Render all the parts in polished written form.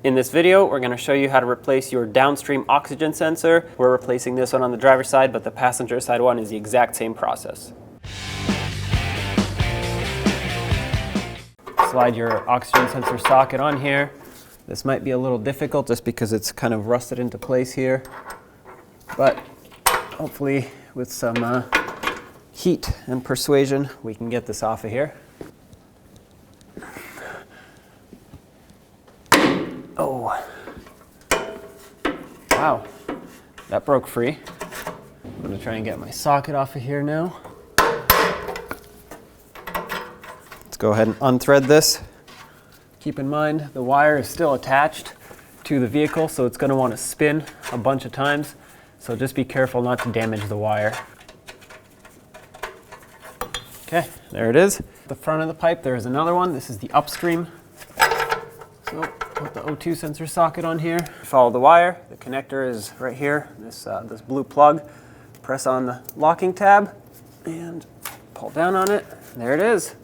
In this video, we're going to show you how to replace your downstream oxygen sensor. We're replacing this one on the driver's side, but the passenger side one is the exact same process. Slide your oxygen sensor socket on here. This might be a little difficult just because it's kind of rusted into place here, but hopefully with some heat and persuasion, we can get this off of here. Oh, wow, that broke free. I'm going to try and get my socket off of here now. Let's go ahead and unthread this. Keep in mind the wire is still attached to the vehicle, so it's going to want to spin a bunch of times. So just be careful not to damage the wire. Okay, there it is. At the front of the pipe there is another one. This is the upstream. So put the O2 sensor socket on here. Follow the wire. The connector is right here, this blue plug. Press on the locking tab and pull down on it. There it is.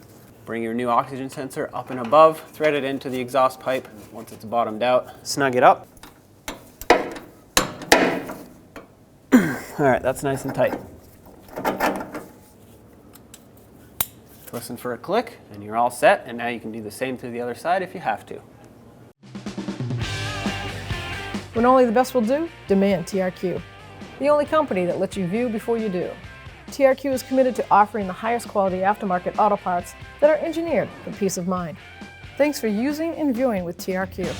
Bring your new oxygen sensor up and above, thread it into the exhaust pipe. Once it's bottomed out, snug it up. All right, that's nice and tight. Listen for a click and you're all set, and now you can do the same to the other side if you have to. When only the best will do, demand TRQ. The only company that lets you view before you do. TRQ is committed to offering the highest quality aftermarket auto parts that are engineered for peace of mind. Thanks for using and viewing with TRQ.